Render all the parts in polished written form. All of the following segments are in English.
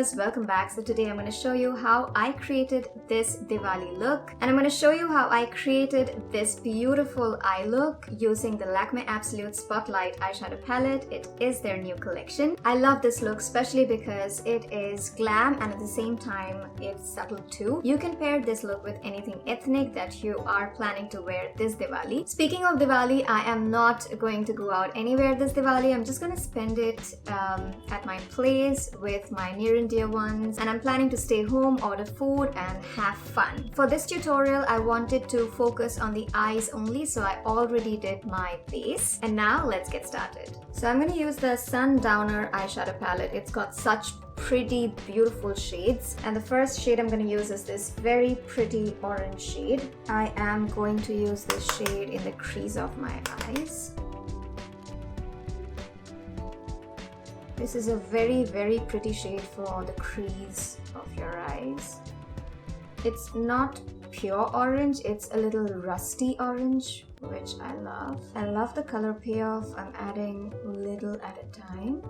dazzlers, welcome back. So today I'm going to show you how I created this Diwali look, and I'm going to show you how I created this beautiful eye look using the Lakme Absolute Spotlight eyeshadow palette. It is their new collection. I love this look especially because it is glam and at the same time it's subtle too. You can pair this look with anything ethnic that you are planning to wear this Diwali. Speaking of Diwali, I am not going to go out anywhere this Diwali. I'm just going to spend it at my place with my near and dear ones, and I'm planning to stay home, order food and have fun. For this tutorial I wanted to focus on the eyes only, so I already did my base, and now let's get started. So I'm going to use the Sundowner eyeshadow palette. It's got such pretty beautiful shades, and the first shade I'm going to use is this very pretty orange shade. I am going to use this shade in the crease of my eyes. This is a very pretty shade for the crease of your eyes. It's not pure orange, it's a little rusty orange, which I love. I love the color payoff. I'm adding little at a time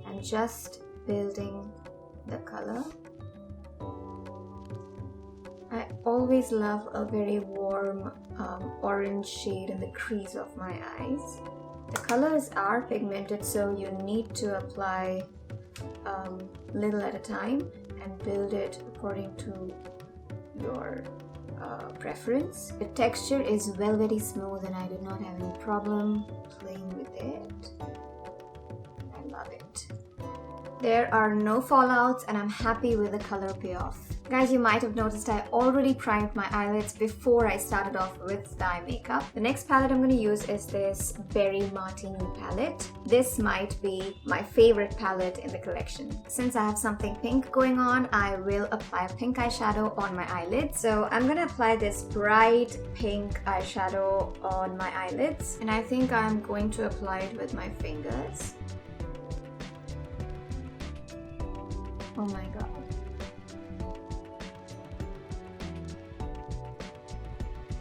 and just building the color. I always love a very warm orange shade in the crease of my eyes. The colors are pigmented, so you need to apply little at a time and build it according to your preference. The texture is very smooth and I did not have any problem playing with it. I love it. There are no fallouts and I'm happy with the color payoff. Guys, you might have noticed I already primed my eyelids before I started off with the eye makeup. The next palette I'm going to use is this Berry Martini palette. This might be my favorite palette in the collection. Since I have something pink going on, I will apply a pink eyeshadow on my eyelids. So I'm going to apply this bright pink eyeshadow on my eyelids, and I think I'm going to apply it with my fingers. Oh my god.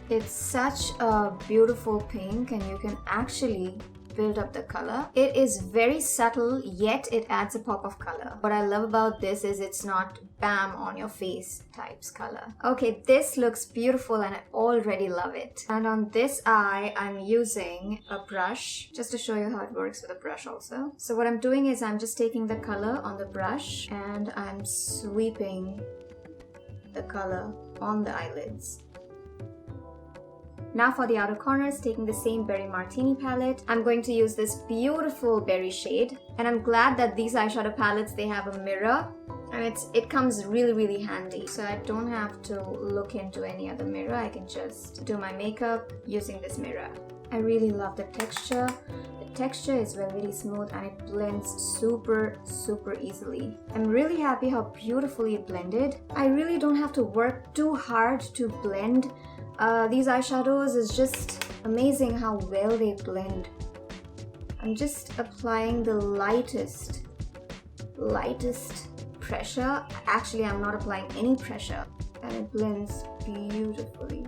It's such a beautiful pink and you can actually build up the color. It is very subtle, yet it adds a pop of color. What I love about this is it's not bam on your face types color. Okay, this looks beautiful and I already love it. And on this eye, I'm using a brush just to show you how it works with a brush also. So what I'm doing is I'm just taking the color on the brush and I'm sweeping the color on the eyelids. Now for the outer corners, taking the same Berry Martini palette, I'm going to use this beautiful berry shade. And I'm glad that these eyeshadow palettes, they have a mirror. And it comes really handy. So I don't have to look into any other mirror. I can just do my makeup using this mirror. I really love the texture. The texture is very smooth and it blends super easily. I'm really happy how beautifully it blended. I really don't have to work too hard to blend these eyeshadows. Is just amazing how well they blend. I'm just applying the lightest pressure. Actually, I'm not applying any pressure and it blends beautifully.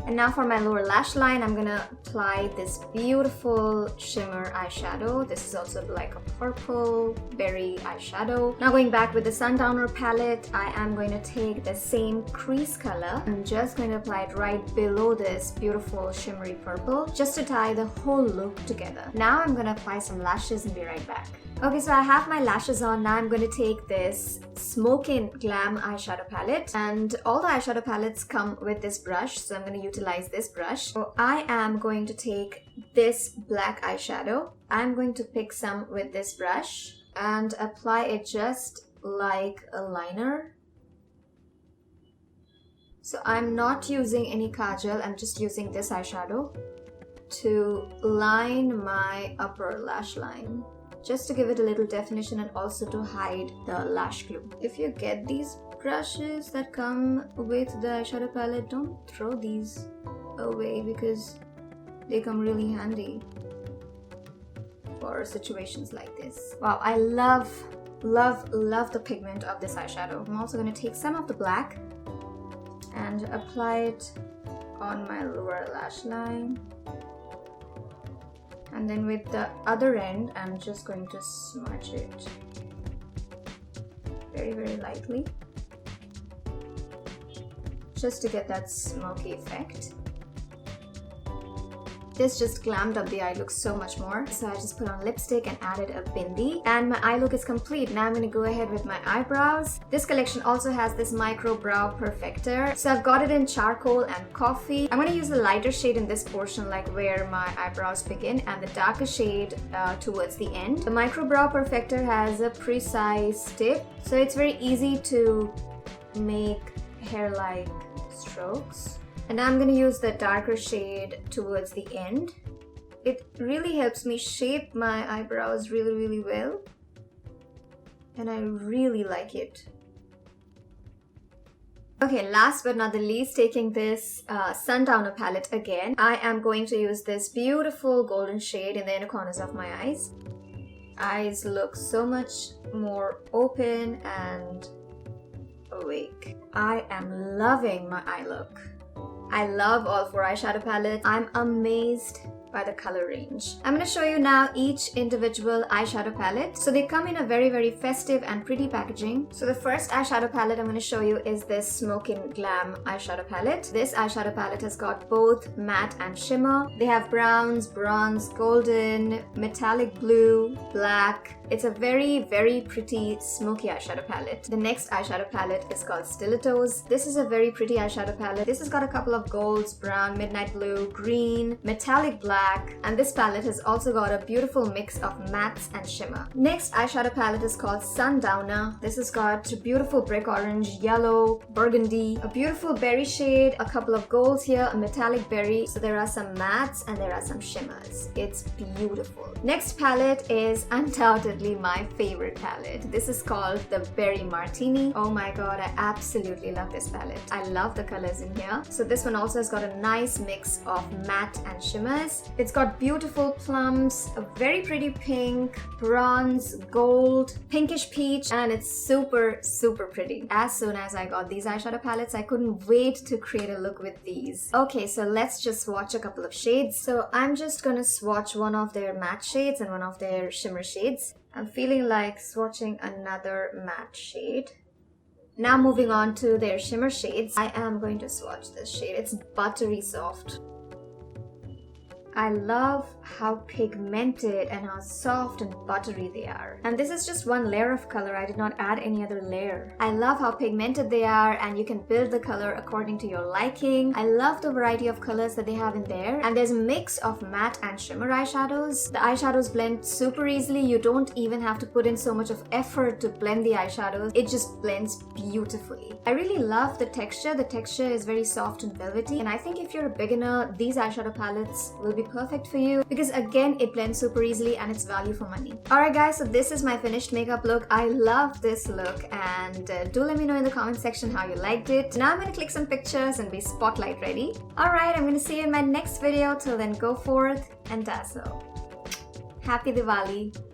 And now for my lower lash line, I'm gonna apply this beautiful shimmer eyeshadow. This is also like a purple berry eyeshadow. Now going back with the Sundowner palette, I am going to take the same crease color. I'm just going to apply it right below this beautiful shimmery purple just to tie the whole look together. Now I'm gonna apply some lashes and be right back. Okay, so I have my lashes on. Now I'm going to take this Smokin Glam eyeshadow palette, and all the eyeshadow palettes come with this brush, so I'm going to utilize this brush. So I am going to take this black eyeshadow. I'm going to pick some with this brush and apply it just like a liner. So I'm not using any kajal, I'm just using this eyeshadow to line my upper lash line, just to give it a little definition and also to hide the lash glue. If you get these brushes that come with the eyeshadow palette, don't throw these away because they come really handy for situations like this. Wow, I love the pigment of this eyeshadow. I'm also going to take some of the black and apply it on my lower lash line. And then with the other end, I'm just going to smudge it. very lightly, just to get that smoky effect. This just glammed up the eye look so much more. So I just put on lipstick and added a bindi. And my eye look is complete. Now I'm going to go ahead with my eyebrows. This collection also has this micro brow perfector. So I've got it in charcoal and coffee. I'm going to use the lighter shade in this portion, like where my eyebrows begin, and the darker shade towards the end. The micro brow perfector has a precise tip. So it's very easy to make hair-like strokes. And now I'm going to use the darker shade towards the end. It really helps me shape my eyebrows really well. And I really like it. Okay, last but not the least, taking this Sundowner palette again, I am going to use this beautiful golden shade in the inner corners of my eyes. Eyes look so much more open and awake. I am loving my eye look. I love all 4 eyeshadow palettes. I'm amazed by the color range. I'm going to show you now each individual eyeshadow palette. So they come in a very festive and pretty packaging. So the first eyeshadow palette I'm going to show you is this Smokin Glam eyeshadow palette. This eyeshadow palette has got both matte and shimmer. They have browns, bronze, golden, metallic blue, black. It's a very pretty smoky eyeshadow palette. The next eyeshadow palette is called Stilettos. This is a very pretty eyeshadow palette. This has got a couple of golds, brown, midnight blue, green, metallic black, and this palette has also got a beautiful mix of mattes and shimmer. Next eyeshadow palette is called Sundowner. This has got beautiful brick orange, yellow, burgundy, a beautiful berry shade, a couple of golds here, a metallic berry. So there are some mattes and there are some shimmers. It's beautiful. Next palette is undoubtedly my favorite palette. This is called the Berry Martini. Oh my god, I absolutely love this palette. I love the colors in here. So this one also has got a nice mix of matte and shimmers. It's got beautiful plums, a very pretty pink, bronze, gold, pinkish peach, and it's super pretty. As soon as I got these eyeshadow palettes, I couldn't wait to create a look with these. Okay, so let's just swatch a couple of shades. So I'm just gonna swatch one of their matte shades and one of their shimmer shades. I'm feeling like swatching another matte shade. Now moving on to their shimmer shades, I am going to swatch this shade. It's buttery soft. I love how pigmented and how soft and buttery they are. And this is just one layer of color. I did not add any other layer. I love how pigmented they are, and you can build the color according to your liking. I love the variety of colors that they have in there. And there's a mix of matte and shimmer eyeshadows. The eyeshadows blend super easily. You don't even have to put in so much of effort to blend the eyeshadows. It just blends beautifully. I really love the texture. The texture is very soft and velvety. And I think if you're a beginner, these eyeshadow palettes will be perfect for you because again it blends super easily and it's value for money. Alright guys, so this is my finished makeup look. I love this look, and do let me know in the comment section how you liked it. Now I'm going to click some pictures and be spotlight ready. Alright, I'm going to see you in my next video. Till then, go forth and dazzle. Happy Diwali!